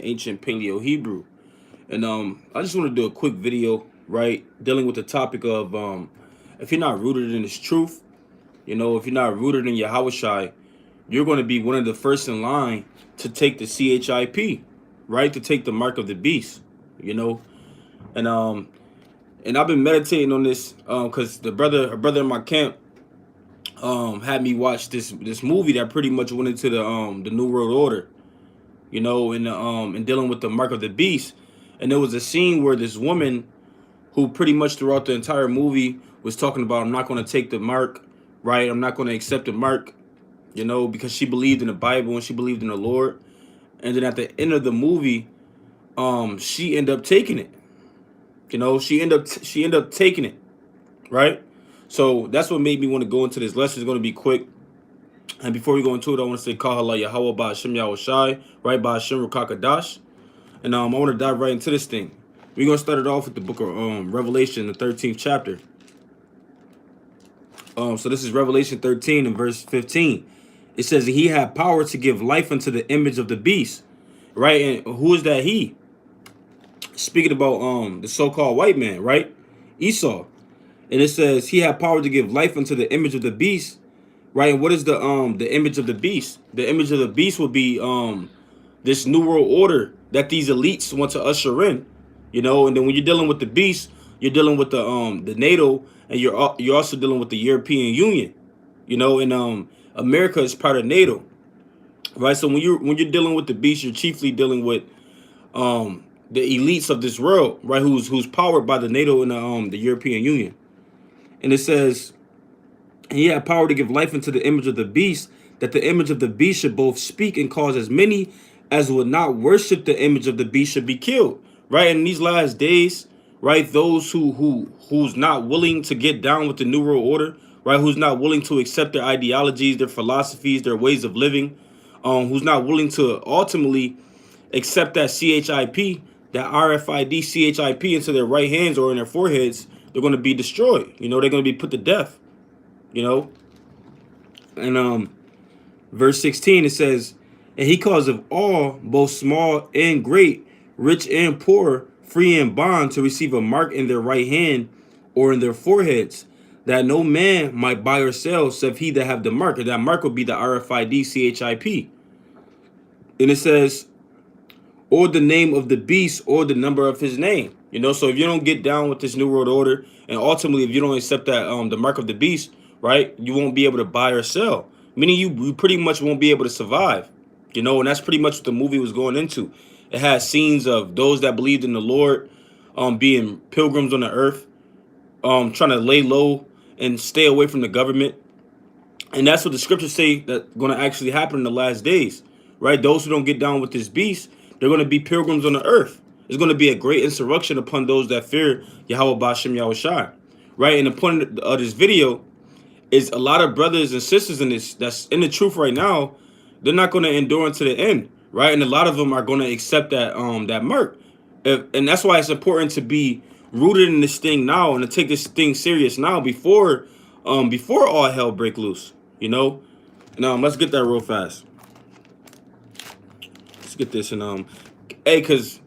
ancient Paleo Hebrew. And I just want to do a quick video, right, dealing with the topic of if you're not rooted in this truth, if you're not rooted in Yahawashi, you're going to be one of the first in line to take the CHIP, right, to take the mark of the beast, you know. And I've been meditating on this because a brother in my camp had me watch this movie that pretty much went into the New World Order, and dealing with the mark of the beast. And there was a scene where this woman, who pretty much throughout the entire movie was talking about, I'm not going to take the mark, right? I'm not going to accept the mark, because she believed in the Bible and she believed in the Lord. And then at the end of the movie, she ended up taking it. She ended up taking it, right? So that's what made me want to go into this lesson. It's going to be quick. And before we go into it, I want to say Kahala Yahweh Ba Hashem Yahawashi, right? Ba Hashem Rukakadash. And I want to dive right into this thing. We're going to start it off with the book of Revelation, the 13th chapter. So this is Revelation 13 and verse 15. It says that he had power to give life unto the image of the beast, right? And who is that he? Speaking about the so-called white man, right? Esau. And it says he had power to give life unto the image of the beast, right? And what is the image of the beast? The image of the beast would be this new world order that these elites want to usher in, And then when you're dealing with the beast, you're dealing with the NATO, and you're also dealing with the European Union, And America is part of NATO, right? So when you're dealing with the beast, you're chiefly dealing with the elites of this world, right? Who's powered by the NATO and the European Union. And it says he had power to give life into the image of the beast, that the image of the beast should both speak and cause as many as would not worship the image of the beast should be killed. Right? In these last days, right, those who's not willing to get down with the New World Order, right, who's not willing to accept their ideologies, their philosophies, their ways of living, who's not willing to ultimately accept that CHIP, that RFID CHIP into their right hands or in their foreheads, they're going to be destroyed. They're going to be put to death. And verse 16, it says, and he caused of all, both small and great, rich and poor, free and bond, to receive a mark in their right hand or in their foreheads, that no man might buy or sell except he that have the mark. And that mark will be the RFID CHIP. And it says, or the name of the beast, or the number of his name. So if you don't get down with this New World Order, and ultimately if you don't accept that the mark of the beast, right, you won't be able to buy or sell. Meaning you pretty much won't be able to survive. And that's pretty much what the movie was going into. It has scenes of those that believed in the Lord being pilgrims on the earth, trying to lay low and stay away from the government. And that's what the scriptures say that's going to actually happen in the last days, right? Those who don't get down with this beast, they're going to be pilgrims on the earth. There's going to be a great insurrection upon those that fear Yahweh Bashem Yahawashi, right? And the point of this video is a lot of brothers and sisters in this that's in the truth right now, they're not going to endure unto the end, right? And a lot of them are going to accept that mark. And that's why it's important to be rooted in this thing now and to take this thing serious now before all hell break loose, And let's get that real fast. Let's get this. And hey, because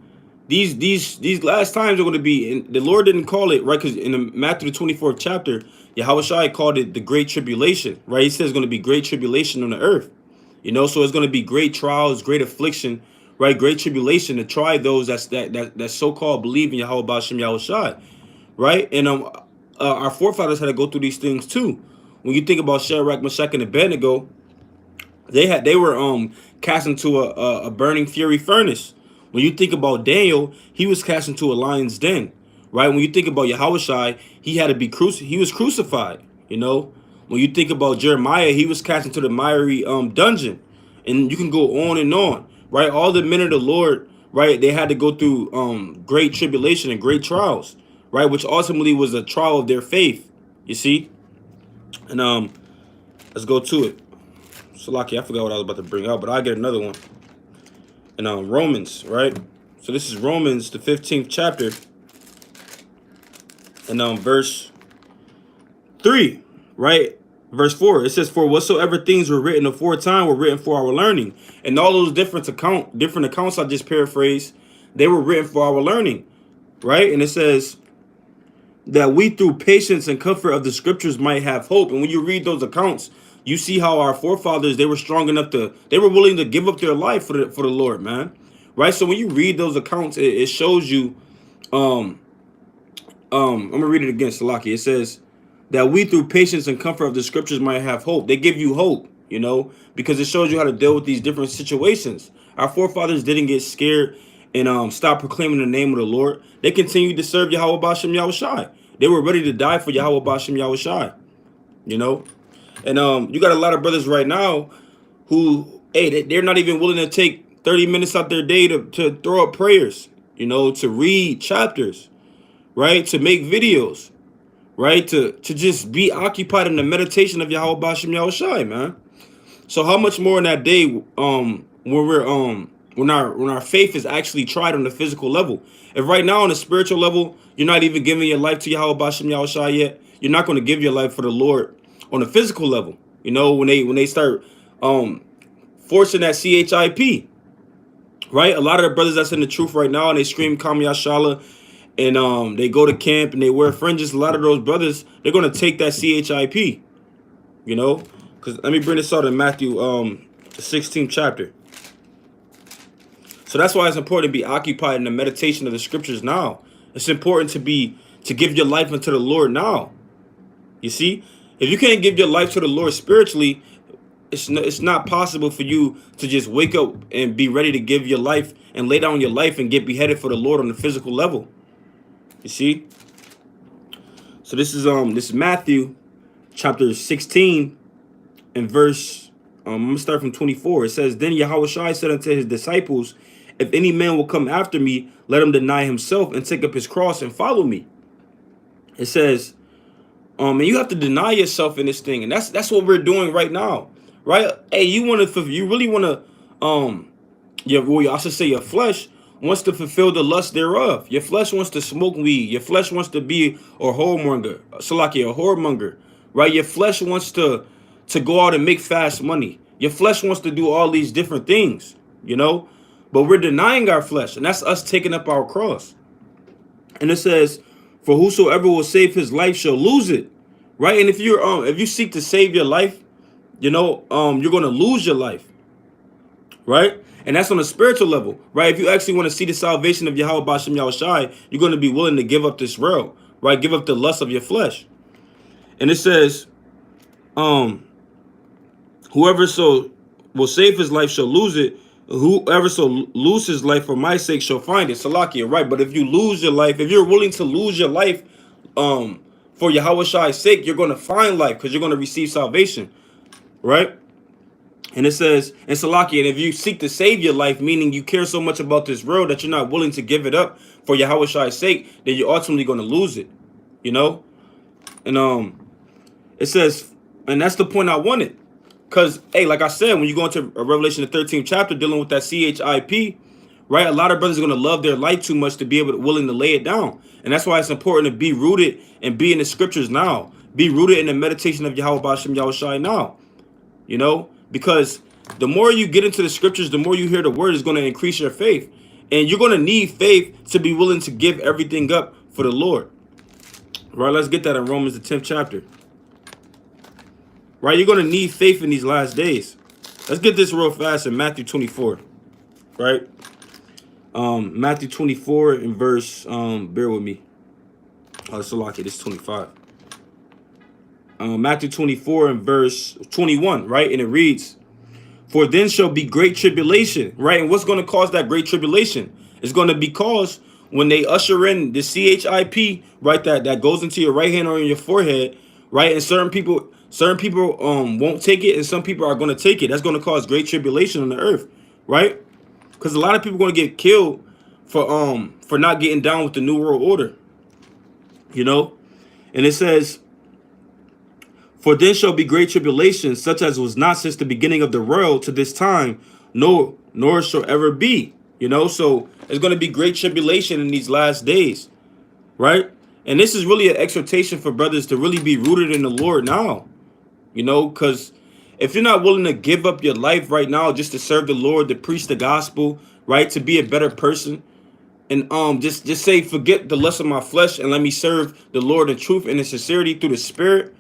these last times are going to be, and the Lord didn't call it, right? Because in Matthew the 24th chapter, Yahawashi called it the Great Tribulation, right? He says it's going to be great tribulation on the earth, so it's going to be great trials, great affliction, right? Great tribulation to try those that so-called believe in Yahweh Bashem Yahawashi, right? And our forefathers had to go through these things too. When you think about Shadrach, Meshach, and Abednego, they were cast into a burning fury furnace. When you think about Daniel, he was cast into a lion's den, right? When you think about Yahawashi, he had to be he was crucified, When you think about Jeremiah, he was cast into the miry dungeon, and you can go on, right? All the men of the Lord, right? They had to go through great tribulation and great trials, right? Which ultimately was a trial of their faith, you see. And let's go to it. Salaki, I forgot what I was about to bring out, but I'll get another one. And Romans, right? So this is Romans, the 15th chapter, and verse 3, right? Verse 4, it says, for whatsoever things were written aforetime were written for our learning. And all those different accounts I just paraphrased, they were written for our learning, right? And it says that we through patience and comfort of the scriptures might have hope. And when you read those accounts, you see how our forefathers, they were strong enough they were willing to give up their life for the Lord, man. Right? So when you read those accounts, it shows you, I'm gonna read it again, Salaki. It says that we through patience and comfort of the scriptures might have hope. They give you hope, because it shows you how to deal with these different situations. Our forefathers didn't get scared and stop proclaiming the name of the Lord. They continued to serve Yahweh Bashem Yahawashi. They were ready to die for Yahweh Bashem Yahawashi, And you got a lot of brothers right now who, hey, they're not even willing to take 30 minutes out their day to throw up prayers, to read chapters, right? To make videos, right? To just be occupied in the meditation of Yahweh Bashem Yahawashi, man. So how much more in that day when our faith is actually tried on the physical level? If right now on the spiritual level, you're not even giving your life to Yahweh Bashem Yahawashi yet, you're not going to give your life for the Lord on the physical level. When they start forcing that CHIP, right? A lot of the brothers that's in the truth right now, and they scream Kamiyashala, and they go to camp and they wear fringes. A lot of those brothers, they're going to take that CHIP, because let me bring this out in Matthew the 16th chapter. So that's why it's important to be occupied in the meditation of the scriptures now. It's important to give your life unto the Lord now. You see, if you can't give your life to the Lord spiritually, it's not possible for you to just wake up and be ready to give your life and lay down your life and get beheaded for the Lord on the physical level. You see? So this is Matthew chapter 16 and verse, I'm going to start from 24. It says, then Yahawashi said unto his disciples, if any man will come after me, let him deny himself and take up his cross and follow me. It says, and you have to deny yourself in this thing. And that's what we're doing right now. Right? Hey, you really want to, I should say your flesh wants to fulfill the lust thereof. Your flesh wants to smoke weed. Your flesh wants to be a whoremonger, right? Your flesh wants to go out and make fast money. Your flesh wants to do all these different things, but we're denying our flesh, and that's us taking up our cross. And it says, for whosoever will save his life shall lose it, right? And if you seek to save your life, you're going to lose your life, right? And that's on a spiritual level, right? If you actually want to see the salvation of Yahweh Bashem Yahawashi, you're going to be willing to give up this world, right? Give up the lust of your flesh. And it says, whoever so will save his life shall lose it. Whoever so lose his life for my sake shall find it. Salakia, right? But if you lose your life, if you're willing to lose your life for Yahawashi's sake, you're going to find life because you're going to receive salvation, right? And it says, and Salaki, and if you seek to save your life, meaning you care so much about this world that you're not willing to give it up for Yahawashi sake, then you're ultimately going to lose it, And it says, and that's the point I wanted. Because, hey, like I said, when you go into Revelation, the 13th chapter, dealing with that CHIP, right, a lot of brothers are going to love their life too much to be willing to lay it down. And that's why it's important to be rooted and be in the scriptures now. Be rooted in the meditation of Yahweh Bashem Yahawashi now, because the more you get into the scriptures, the more you hear the word is going to increase your faith. And you're going to need faith to be willing to give everything up for the Lord. Right, let's get that in Romans, the 10th chapter. Right, you're going to need faith in these last days. Let's get this real fast in Matthew 24. Right? Matthew 24 in verse, bear with me. Salaki, this is 25. Matthew 24 and verse 21, right? And it reads, for then shall be great tribulation, right? And what's going to cause that great tribulation? It's going to be caused when they usher in the CHIP, right? That goes into your right hand or in your forehead, right? And certain people won't take it, and some people are going to take it. That's going to cause great tribulation on the earth, right? Because a lot of people are going to get killed for not getting down with the New World Order, And it says, for then shall be great tribulation, such as was not since the beginning of the world to this time, nor shall ever be. So it's going to be great tribulation in these last days, right? And this is really an exhortation for brothers to really be rooted in the Lord now, You know, because if you're not willing to give up your life right now just to serve the Lord, to preach the gospel, right, to be a better person, and just say forget the lust of my flesh and let me serve the Lord in truth and in sincerity through the Spirit,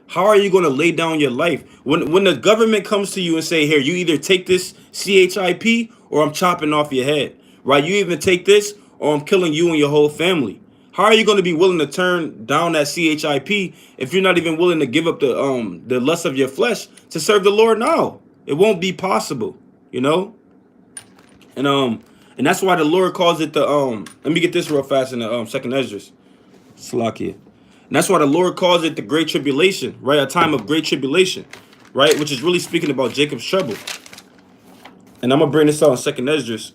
how are you going to lay down your life when the government comes to you and say, here, you either take this CHIP or I'm chopping off your head, right? You even take this or I'm killing you and your whole family. How are you going to be willing to turn down that CHIP if you're not even willing to give up the lust of your flesh to serve the Lord now? It won't be possible, you know? And that's why the Lord calls it the let me get this real fast in the second Esdras. Slakia. And that's why the Lord calls it the Great Tribulation, right? A time of great tribulation, right? Which is really speaking about Jacob's trouble. And I'm gonna bring this out in second Esdras.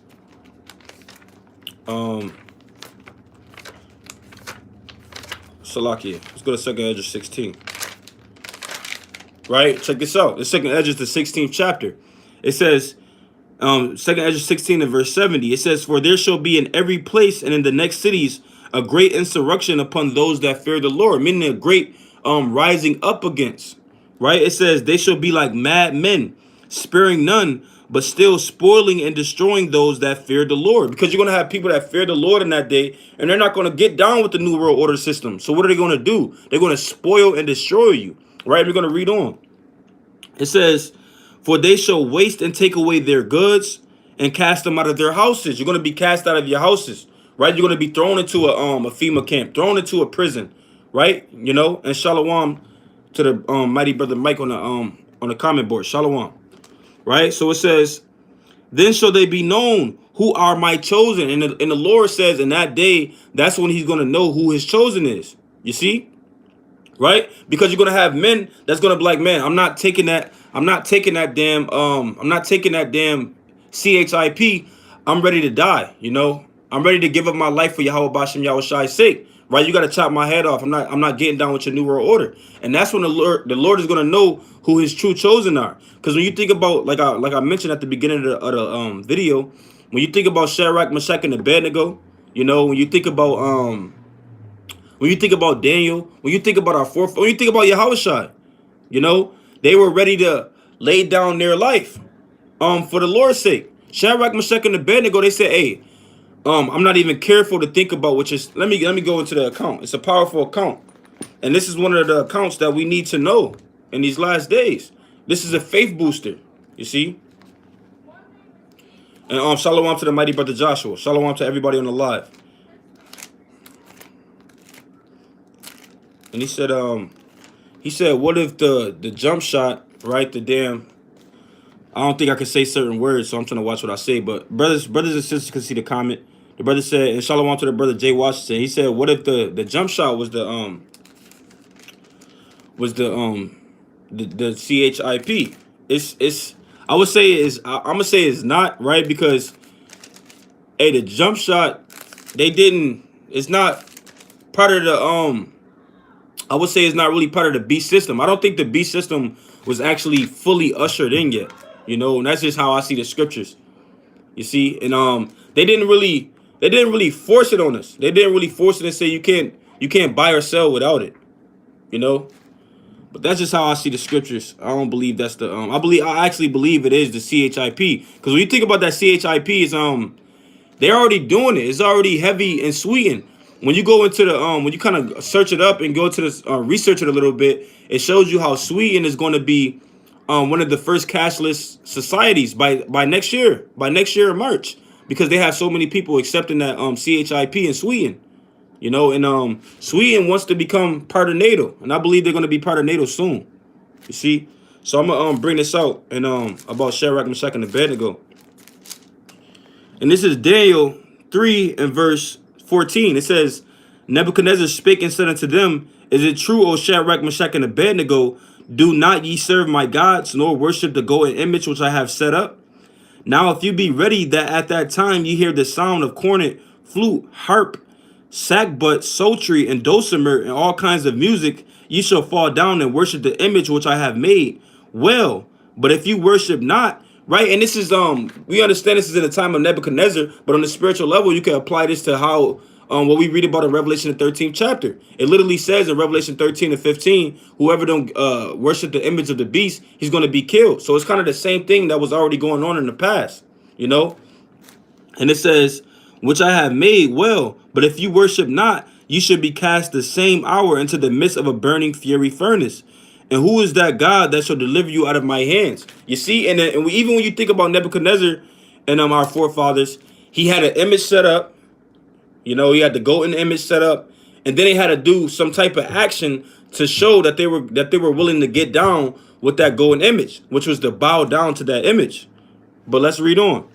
Salakia. Let's go to second Esdras 16. Right? Check this out. The second Esdras, the 16th chapter. It says, second Esdras 16 and verse 70. It says, for there shall be in every place and in the next cities a great insurrection upon those that fear the Lord, meaning a great rising up against. Right? It says they shall be like mad men, sparing none, but still spoiling and destroying those that fear the Lord. Because you're going to have people that fear the Lord in that day, and they're not going to get down with the New World Order system. So what are they going to do? They're going to spoil and destroy you. Right? We're going to read on. It says, for they shall waste and take away their goods and cast them out of their houses. You're going to be cast out of your houses. Right? You're going to be thrown into a FEMA camp, thrown into a prison. Right? You know, and shalom to the mighty brother Mike on the comment board. Shalom. Right? So it says, then shall they be known who are my chosen. And the Lord says in that day, that's when he's going to know who his chosen is. You see? Right? Because you're going to have men that's going to be like, man, I'm not taking that damn CHIP. I'm ready to die. You know, I'm ready to give up my life for Yahawashi Yahawashi's sake. Right? You got to chop my head off. I'm not getting down with your New World Order. And that's when the Lord is going to know who his true chosen are. Because when you think about, like I mentioned at the beginning of the video, when you think about Shadrach, Meshach, and Abednego, you know, when you think about Daniel, when you think about our forefathers, when you think about Yahawashi, you know, they were ready to lay down their life for the Lord's sake. Shadrach, Meshach, and Abednego, they said, hey, I'm not even careful to think about which is let me go into the account. It's a powerful account. And this is one of the accounts that we need to know in these last days. This is a faith booster, you see? And shalom to the mighty brother Joshua. Shalom to everybody on the live. And he said, what if the jump shot, right, the damn, I don't think I can say certain words, so I'm trying to watch what I say. But brothers and sisters can see the comment. The brother said, and shalom to the brother Jay Washington. He said, what if the jump shot was the CHIP? It's I would say I'm gonna say it's not, right, because hey, the jump shot, it's not part of the I would say it's not really part of the beast system. I don't think the beast system was actually fully ushered in yet. You know, and that's just how I see the scriptures. You see, and they didn't really force it on us. They didn't really force it and say you can't buy or sell without it. You know? But that's just how I see the scriptures. I don't believe that's the I actually believe it is the CHIP. Because when you think about that CHIP, is they're already doing it. It's already heavy and sweetened. When you go into the when you kind of search it up and go to this research it a little bit, it shows you how sweetened is going to be one of the first cashless societies by next year in March, because they have so many people accepting that CHIP in Sweden. You know, and Sweden wants to become part of NATO, and I believe they're going to be part of NATO soon. You see, so I'm gonna bring this out and about Shadrach, Meshach, and Abednego, and this is Daniel 3 and verse 14. It says, Nebuchadnezzar spake and said unto them, is it true, O Shadrach, Meshach, and Abednego, do not ye serve my gods, nor worship the golden image which I have set up? Now if you be ready that at that time ye hear the sound of cornet, flute, harp, sackbut, psaltery, and dulcimer, and all kinds of music, ye shall fall down and worship the image which I have made. Well, but if you worship not, right? And this is we understand this is in the time of Nebuchadnezzar, but on the spiritual level, you can apply this to how what we read about in Revelation the 13th chapter. It literally says in Revelation 13 and 15, whoever don't worship the image of the beast, he's going to be killed. So it's kind of the same thing that was already going on in the past, you know. And it says, which I have made well, but if you worship not, you should be cast the same hour into the midst of a burning fury furnace. And who is that God that shall deliver you out of my hands? You see, even when you think about Nebuchadnezzar and our forefathers, he had an image set up. You know, he had the golden image set up, and then they had to do some type of action to show that they were willing to get down with that golden image, which was to bow down to that image. But let's read on.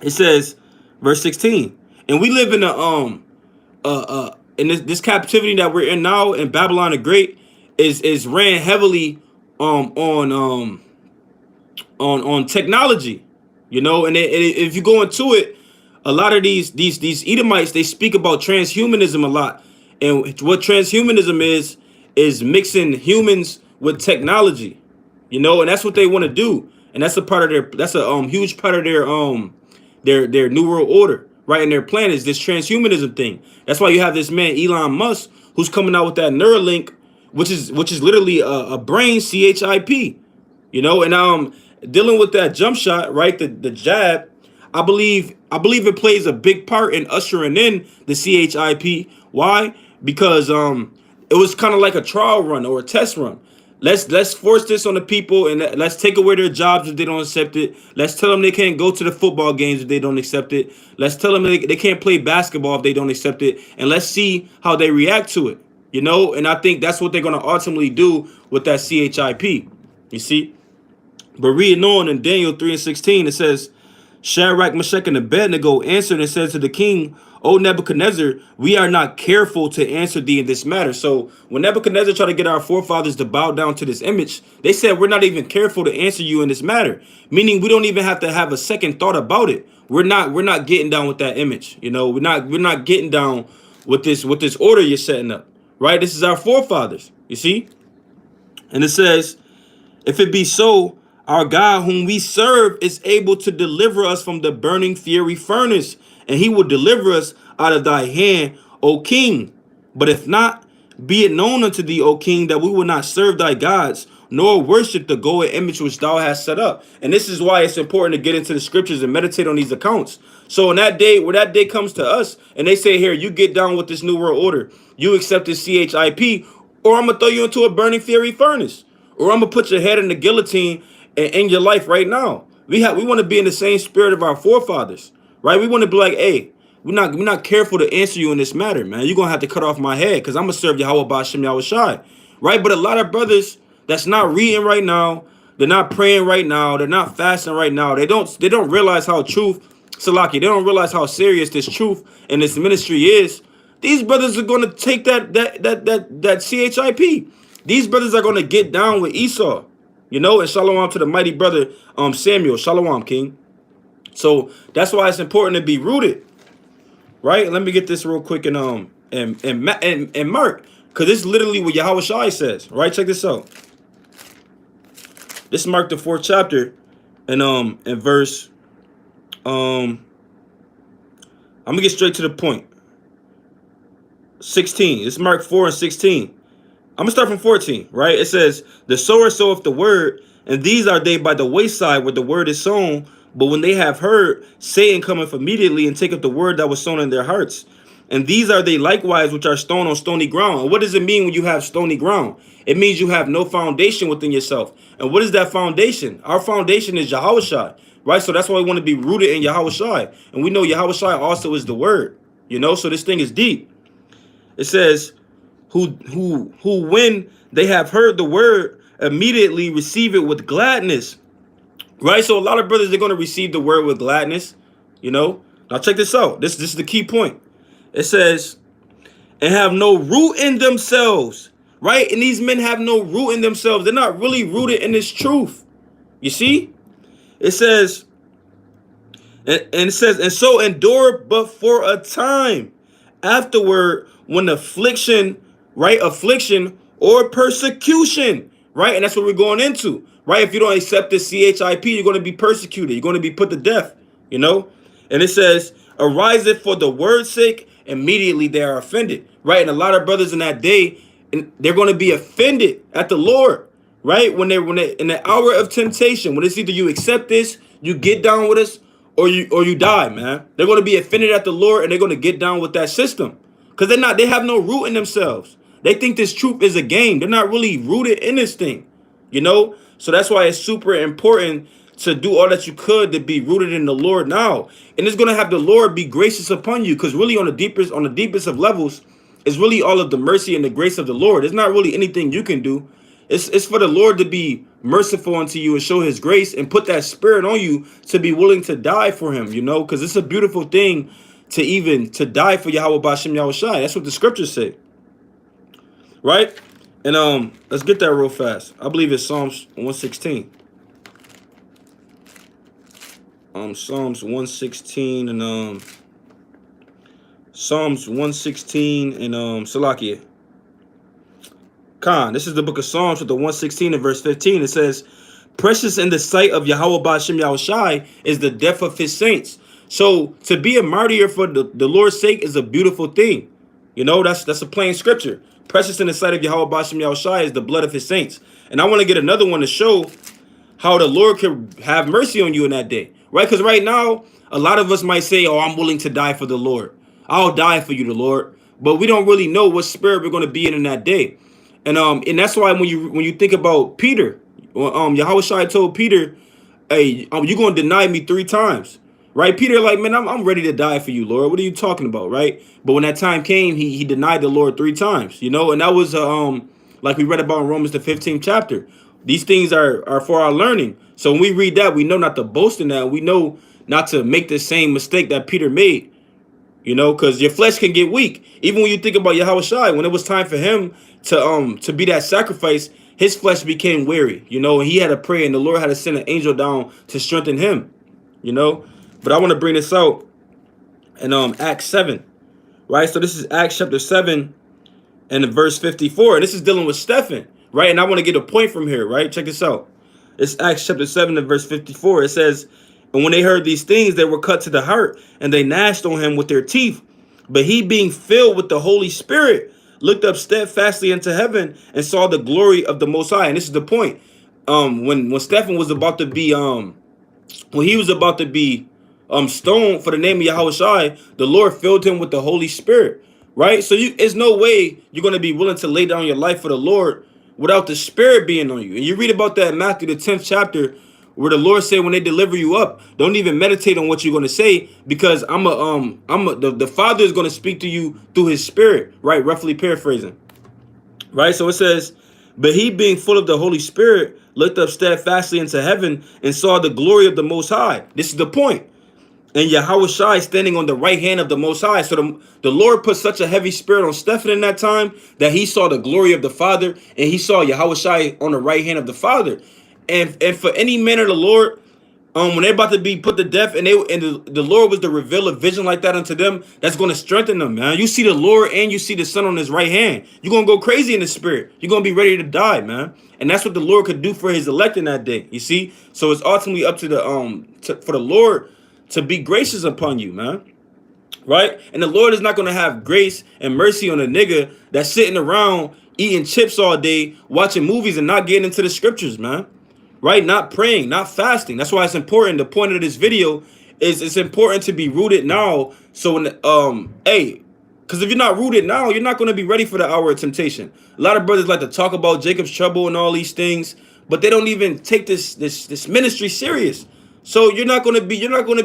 It says, verse 16, and we live in in this captivity that we're in now in Babylon the Great is ran heavily on technology, you know, and if you go into it, a lot of these Edomites, they speak about transhumanism a lot, and what transhumanism is mixing humans with technology, you know, and that's what they want to do, and that's a part of their huge part of their new world order, right? And their plan is this transhumanism thing. That's why you have this man Elon Musk who's coming out with that Neuralink, which is literally a brain chip, you know, and dealing with that jump shot, right? The jab. I believe it plays a big part in ushering in the CHIP. Why? Because it was kind of like a trial run or a test run. Let's force this on the people, and let's take away their jobs if they don't accept it. Let's tell them they can't go to the football games if they don't accept it. Let's tell them they can't play basketball if they don't accept it. And let's see how they react to it, you know? And I think that's what they're going to ultimately do with that CHIP, you see? But reading on in Daniel 3 and 16, it says, Shadrach, Meshach, and Abednego answered and said to the king, O Nebuchadnezzar, we are not careful to answer thee in this matter. So when Nebuchadnezzar tried to get our forefathers to bow down to this image, they said, we're not even careful to answer you in this matter. Meaning we don't even have to have a second thought about it. We're not getting down with that image. You know, we're not getting down with this order you're setting up. Right? This is our forefathers, you see? And it says, if it be so, our God whom we serve is able to deliver us from the burning fiery furnace, and he will deliver us out of thy hand, O king. But if not, be it known unto thee, O king, that we will not serve thy gods, nor worship the golden image which thou hast set up. And this is why it's important to get into the scriptures and meditate on these accounts. So in that day, where that day comes to us, and they say, here, you get down with this new world order, you accept this CHIP, or I'm going to throw you into a burning fiery furnace, or I'm going to put your head in the guillotine in your life right now. We want to be in the same spirit of our forefathers, right? We want to be like, hey, we're not careful to answer you in this matter, man. You're gonna have to cut off my head because I'm gonna serve Yahawashi, right? But a lot of brothers that's not reading right now, they're not praying right now, they're not fasting right now. They don't realize how Salaki, they don't realize how serious this truth and this ministry is. These brothers are gonna take that CHIP. These brothers are gonna get down with Esau. You know, and shalom to the mighty brother Samuel. Shalom, King. So that's why it's important to be rooted, right? Let me get this real quick and Mark, because this is literally what Yahawashi says, right? Check this out. This is Mark the 4th chapter, and in verse I'm gonna get straight to the point. 16. This is Mark 4 and 16. I'm going to start from 14, right? It says, the sower soweth the word, and these are they by the wayside where the word is sown. But when they have heard, Satan cometh immediately and taketh the word that was sown in their hearts. And these are they likewise which are sown on stony ground. And what does it mean when you have stony ground? It means you have no foundation within yourself. And what is that foundation? Our foundation is Yahawashi, right? So that's why we want to be rooted in Yahawashi. And we know Yahawashi also is the word, you know? So this thing is deep. It says, who when they have heard the word immediately receive it with gladness, right? So a lot of brothers, they're going to receive the word with gladness, you know. Now check this out. This is the key point. It says, and have no root in themselves, right? And these men have no root in themselves. They're not really rooted in this truth. You see? It says, and it says, and so endure but for a time. Afterward, when affliction, right? Affliction or persecution, right? And that's what we're going into, right? If you don't accept the CHIP, you're going to be persecuted. You're going to be put to death, you know? And it says, ariseth for the word's sake, immediately they are offended, right? And a lot of brothers in that day, and they're going to be offended at the Lord, right? When they in the hour of temptation, when it's either you accept this, you get down with us, or you die, man. They're going to be offended at the Lord, and they're going to get down with that system, because they have no root in themselves. They think this truth is a game. They're not really rooted in this thing, you know. So that's why it's super important to do all that you could to be rooted in the Lord now. And it's gonna have the Lord be gracious upon you, because really on the deepest of levels, it's really all of the mercy and the grace of the Lord. It's not really anything you can do. It's for the Lord to be merciful unto you and show his grace and put that spirit on you to be willing to die for him, you know, because it's a beautiful thing to die for Yahweh Bashem Yahawashi. That's what the scriptures say. Right? And let's get that real fast. I believe it's Psalms 116. Psalms 116 and Psalms 116 and Salakia. Khan, this is the book of Psalms with the 116 and verse 15. It says, precious in the sight of Yahweh Bashem Yahawashi is the death of his saints. So to be a martyr for the Lord's sake is a beautiful thing. You know, that's a plain scripture. Precious in the sight of Yahweh Bashem Yahawashi is the blood of his saints. And I want to get another one to show how the Lord could have mercy on you in that day. Right? Because right now, a lot of us might say, oh, I'm willing to die for the Lord. I'll die for you, the Lord. But we don't really know what spirit we're going to be in that day. And that's why when you think about Peter, Yahawashi told Peter, hey, you're going to deny me 3 times. Right? Peter, like, man, I'm ready to die for you, Lord. What are you talking about? Right? But when that time came, he denied the Lord 3 times, you know, and that was like we read about in Romans the 15th chapter. These things are for our learning. So when we read that, we know not to boast in that. We know not to make the same mistake that Peter made, you know, because your flesh can get weak. Even when you think about Yahawashi, when it was time for him to be that sacrifice, his flesh became weary, you know, and he had to pray, and the Lord had to send an angel down to strengthen him, you know. But I want to bring this out in Acts 7, right? So this is Acts chapter 7 and verse 54. And this is dealing with Stephen, right? And I want to get a point from here, right? Check this out. It's Acts chapter 7 and verse 54. It says, and when they heard these things, they were cut to the heart, and they gnashed on him with their teeth. But he, being filled with the Holy Spirit, looked up steadfastly into heaven and saw the glory of the Most High. And this is the point. When Stephen was about to be when he was about to be stoned for the name of Yahawashi, the Lord filled him with the Holy Spirit, right? So there's no way you're going to be willing to lay down your life for the Lord without the Spirit being on you. And you read about that in Matthew the 10th chapter, where the Lord said, when they deliver you up, don't even meditate on what you're going to say, because the Father is going to speak to you through his Spirit, right? Roughly paraphrasing, right? So it says, but he, being full of the Holy Spirit, looked up steadfastly into heaven and saw the glory of the Most High. This is the point. And Yahawashi standing on the right hand of the Most High. So the Lord put such a heavy spirit on Stephen in that time that he saw the glory of the Father, and he saw Yahawashi on the right hand of the Father. And for any man of the Lord, when they're about to be put to death, and the Lord was to reveal a vision like that unto them, that's going to strengthen them, man. You see the Lord and you see the Son on his right hand. You're going to go crazy in the spirit. You're going to be ready to die, man. And that's what the Lord could do for his elect in that day. You see? So it's ultimately up to for the Lord to be gracious upon you, man. Right? And the Lord is not going to have grace and mercy on a nigga that's sitting around eating chips all day, watching movies, and not getting into the scriptures, man. Right? Not praying, not fasting. That's why it's important. The point of this video is it's important to be rooted now. So when because if you're not rooted now, you're not going to be ready for the hour of temptation. A lot of brothers like to talk about Jacob's trouble and all these things, but they don't even take this ministry serious. So you're not going to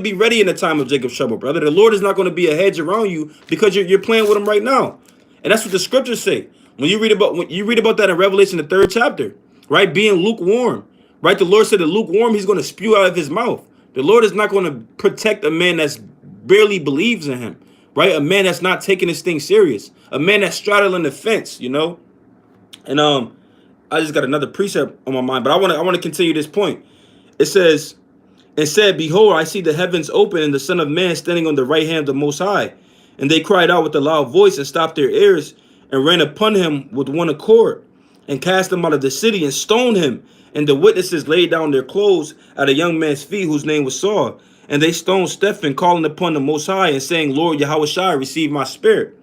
be ready in the time of Jacob's trouble, brother. The Lord is not going to be a hedge around you because you're playing with him right now. And that's what the scriptures say. When you read about that in Revelation the 3rd chapter, right? Being lukewarm, right? The Lord said the lukewarm he's going to spew out of his mouth. The Lord is not going to protect a man that's barely believes in him, right? A man that's not taking this thing serious, a man that's straddling the fence, you know. And I just got another precept on my mind, but I want to continue this point. It says, and said, behold, I see the heavens open and the Son of Man standing on the right hand of the Most High. And they cried out with a loud voice and stopped their ears and ran upon him with one accord and cast him out of the city and stoned him. And the witnesses laid down their clothes at a young man's feet whose name was Saul. And they stoned Stephen, calling upon the Most High and saying, Lord Yahawashi, receive my spirit.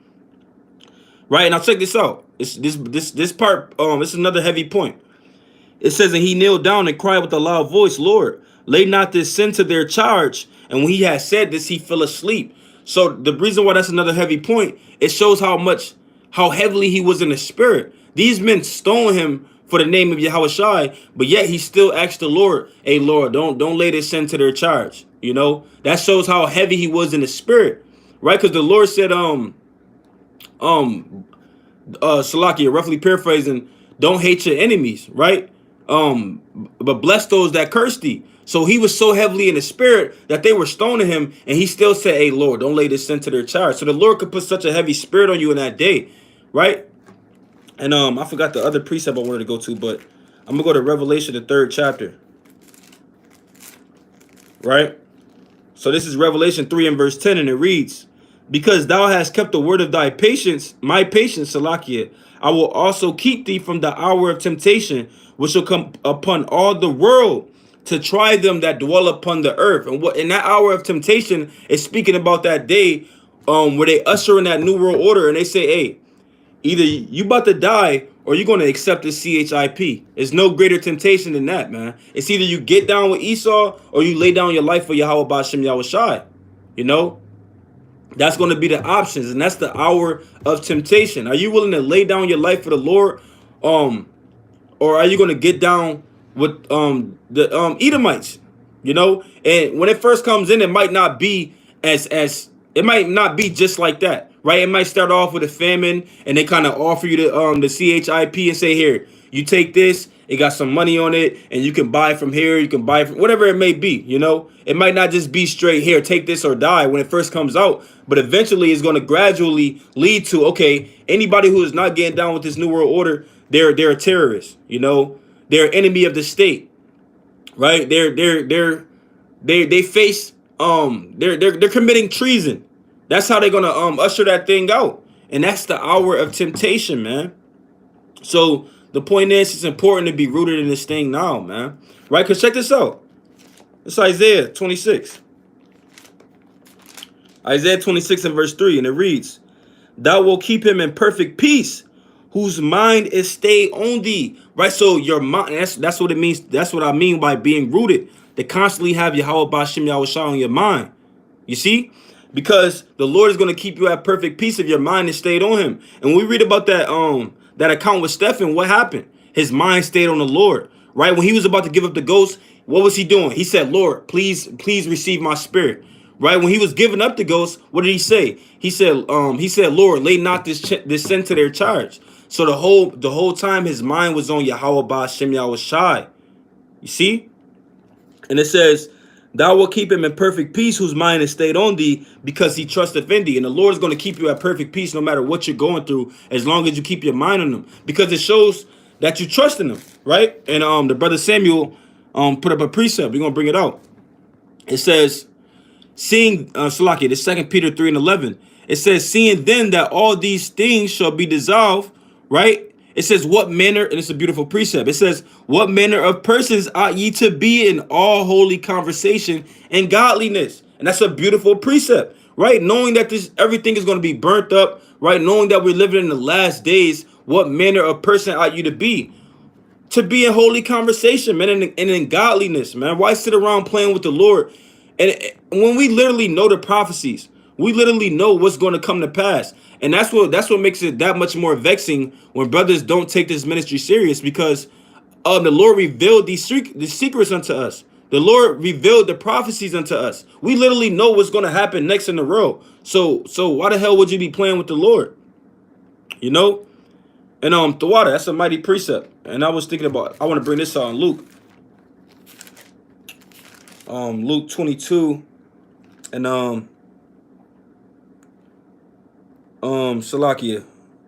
Right? Now check this out. This part, this is another heavy point. It says, and he kneeled down and cried with a loud voice, Lord, lay not this sin to their charge. And when he had said this, he fell asleep. So the reason why that's another heavy point, it shows how heavily he was in the spirit. These men stoned him for the name of Yahawashi, but yet he still asked the Lord, hey, Lord, don't lay this sin to their charge. You know, that shows how heavy he was in the spirit, right? Because the Lord said, Salakia, roughly paraphrasing, don't hate your enemies, right? But bless those that curse thee. So he was so heavily in the spirit that they were stoning him, and he still said, hey, Lord, don't lay this sin to their charge. So the Lord could put such a heavy spirit on you in that day, right? And I forgot the other precept I wanted to go to, but I'm gonna go to Revelation, the 3rd chapter, right? So this is Revelation 3 and verse 10, and it reads, because thou hast kept the word of thy patience, my patience, Salakia, I will also keep thee from the hour of temptation, which shall come upon all the world to try them that dwell upon the earth. And what in that hour of temptation is speaking about that day where they usher in that new world order, and they say, hey, either you about to die or you're going to accept the CHIP. There's no greater temptation than that, man. It's either you get down with Esau or you lay down your life for Yahweh Ba'Shem Yahawashi. You know? That's going to be the options, and that's the hour of temptation. Are you willing to lay down your life for the Lord? Or are you going to get down with the Edomites? You know? And when it first comes in, it might not be as it might not be just like that, right? It might start off with a famine, and they kind of offer you the CHIP and say, here, you take this, it got some money on it, and you can buy from here, you can buy from whatever it may be, you know? It might not just be straight, here, take this or die when it first comes out, but eventually it's going to gradually lead to, okay, anybody who is not getting down with this new world order, they're a terrorist, you know? They're an enemy of the state, right? They face they're committing treason. That's how they're gonna usher that thing out, and that's the hour of temptation, man. So the point is, it's important to be rooted in this thing now, man. Right? Because check this out. It's Isaiah 26. Isaiah 26 and verse 3, and it reads, thou wilt keep him in perfect peace, whose mind is stayed on thee. Right? So your mind, that's what it means. That's what I mean by being rooted. To constantly have Yahweh Ba'Shem Yahawashi on your mind. You see? Because the Lord is going to keep you at perfect peace if your mind is stayed on him. And when we read about that account with Stephen, what happened? His mind stayed on the Lord. Right? When he was about to give up the ghost, what was he doing? He said, Lord, please receive my spirit. Right? When he was giving up the ghost, what did he say? He said, Lord, lay not this sin to their charge. So the whole time his mind was on Yahweh Ba'Shem Yahawashi. You see? And it says, thou wilt keep him in perfect peace, whose mind is stayed on thee, because he trusteth in thee. And the Lord is going to keep you at perfect peace no matter what you're going through, as long as you keep your mind on him. Because it shows that you trust in him, right? And the brother Samuel put up a precept. We're going to bring it out. It says, seeing, Salakia, the 2 Peter 3 and 11. It says, seeing then that all these things shall be dissolved, right? It says, what manner, and it's a beautiful precept. It says, what manner of persons ought ye to be in all holy conversation and godliness? And that's a beautiful precept, right? Knowing that everything is going to be burnt up, right? Knowing that we're living in the last days, what manner of person ought you to be? To be in holy conversation, man, and in godliness, man. Why sit around playing with the Lord? And when we literally know the prophecies, we literally know what's going to come to pass. And that's what makes it that much more vexing when brothers don't take this ministry serious, because the Lord revealed these secrets unto us. The Lord revealed the prophecies unto us. We literally know what's going to happen next in the world. So why the hell would you be playing with the Lord? You know? And the water, that's a mighty precept. And I was thinking about, I want to bring this out in Luke. Luke 22 and Salakia,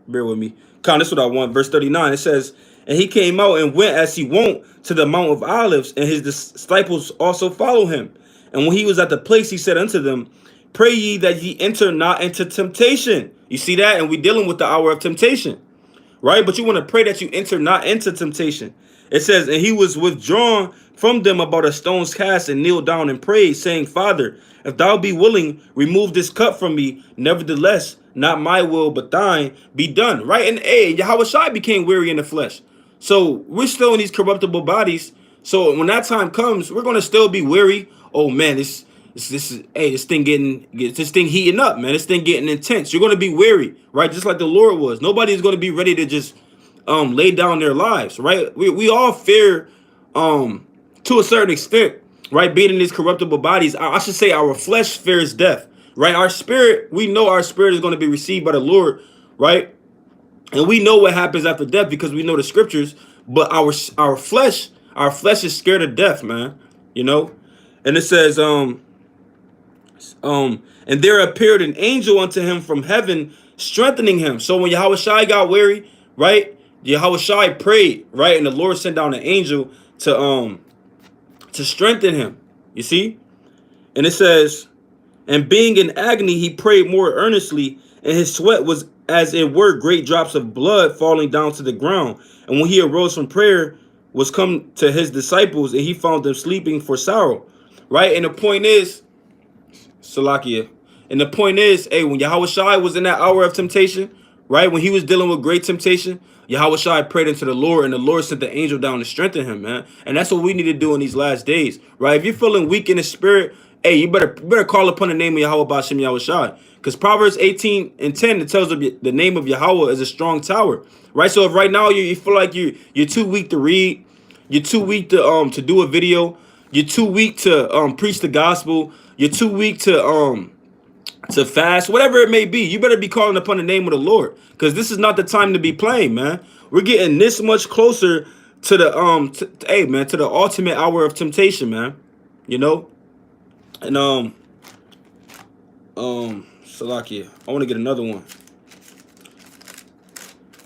bear with me. This is what I want. Verse 39, it says, and he came out and went as he wont to the Mount of Olives, and his disciples also follow him. And when he was at the place, he said unto them, pray ye that ye enter not into temptation. You see that? And we dealing with the hour of temptation, right? But you want to pray that you enter not into temptation. It says, and he was withdrawn from them about a stone's cast and kneeled down and prayed, saying, Father, if thou be willing, remove this cup from me. Nevertheless, not my will, but thine be done. Right? And Yahawashi became weary in the flesh. So we're still in these corruptible bodies. So when that time comes, we're gonna still be weary. Oh man, this thing heating up, man. This thing getting intense. You're gonna be weary, right? Just like the Lord was. Nobody's gonna be ready to just lay down their lives, right? We all fear to a certain extent, right? Being in these corruptible bodies. I should say our flesh fears death, right? Our spirit, we know our spirit is going to be received by the Lord, right? And we know what happens after death because we know the scriptures. But our flesh is scared of death, man. You know, and it says, and there appeared an angel unto him from heaven, strengthening him. So when Yahawashi got weary, right, Yahawashi prayed, right, and the Lord sent down an angel to strengthen him. You see, and it says, and being in agony, he prayed more earnestly, and his sweat was as it were great drops of blood falling down to the ground. And when he arose from prayer, was come to his disciples, and he found them sleeping for sorrow. Right, and the point is, Salakia. And the point is, hey, when Yahawashi was in that hour of temptation, right, when he was dealing with great temptation, Yahawashi prayed unto the Lord, and the Lord sent the angel down to strengthen him, man. And that's what we need to do in these last days, right? If you're feeling weak in the spirit, hey, you better call upon the name of Yahweh Ba'Shem Yahawashi. Because Proverbs 18:10, it tells us the name of Yahweh is a strong tower, right? So if right now you feel like you're too weak to read, you're too weak to do a video, you're too weak to preach the gospel, you're too weak to fast, whatever it may be, you better be calling upon the name of the Lord, because this is not the time to be playing, man. We're getting this much closer to the to the ultimate hour of temptation, man. You know, and Salakia, I want to get another one,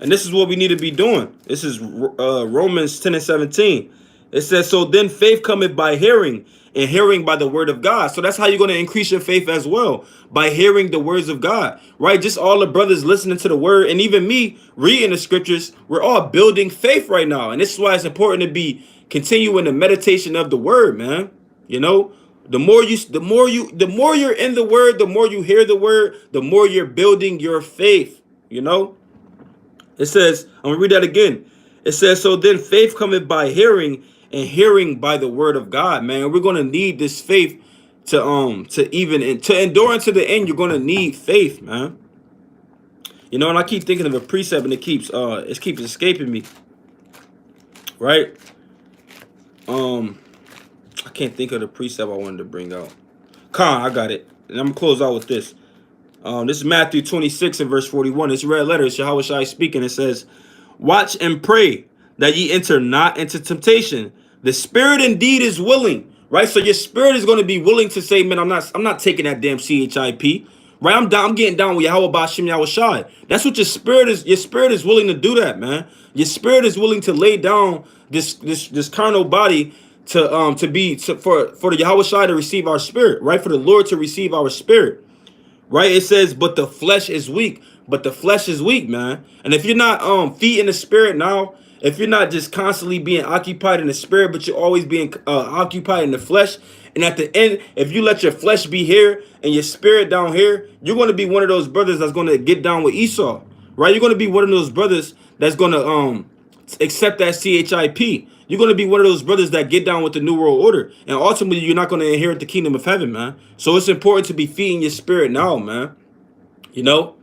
and this is what we need to be doing. This is Romans 10:17. It says, so then faith cometh by hearing, and hearing by the word of God. So that's how you're going to increase your faith as well, by hearing the words of God, right? Just all the brothers listening to the word, and even me reading the scriptures, we're all building faith right now. And this is why it's important to be continuing the meditation of the word, man. You know, the more you're in the word, the more you hear the word, the more you're building your faith. You know, it says, I'm gonna read that again. It says, so then faith cometh by hearing, and hearing by the word of God, man. We're gonna need this faith to endure unto the end. You're gonna need faith, man. You know, and I keep thinking of a precept, and it keeps escaping me. Right? I can't think of the precept I wanted to bring out. I got it. And I'm gonna close out with this. This is Matthew 26 and verse 41. It's red letters. Yahawashi speaking. It says, watch and pray that ye enter not into temptation. The spirit indeed is willing, right? So your spirit is going to be willing to say, man, I'm not taking that damn CHIP, right? I'm getting down with Yahweh Ba'Shem Yahawashi. That's what your spirit is. Your spirit is willing to do that, man. Your spirit is willing to lay down this carnal body for the Yahawashi to receive our spirit, right? For the Lord to receive our spirit, right? It says, but the flesh is weak. But the flesh is weak, man. And if you're not feeding the spirit now, if you're not just constantly being occupied in the spirit, but you're always being occupied in the flesh, and at the end, if you let your flesh be here and your spirit down here, you're going to be one of those brothers that's going to get down with Esau, right? You're going to be one of those brothers that's going to accept that CHIP. You're going to be one of those brothers that get down with the New World Order, and ultimately, you're not going to inherit the kingdom of heaven, man. So it's important to be feeding your spirit now, man. You know.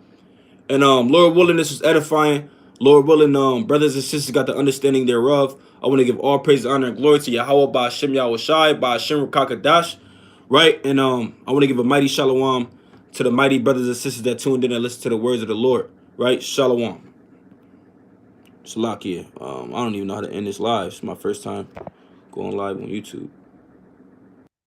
And Lord willing, this is edifying. Lord willing, brothers and sisters got the understanding thereof. I want to give all praise, honor, and glory to Yahweh Ba'Shem Yahawashi, Ba'Shem Rakakadash, right? And I want to give a mighty shalom to the mighty brothers and sisters that tuned in and listened to the words of the Lord, right? Shalom. Salakia. I don't even know how to end this live. It's my first time going live on YouTube.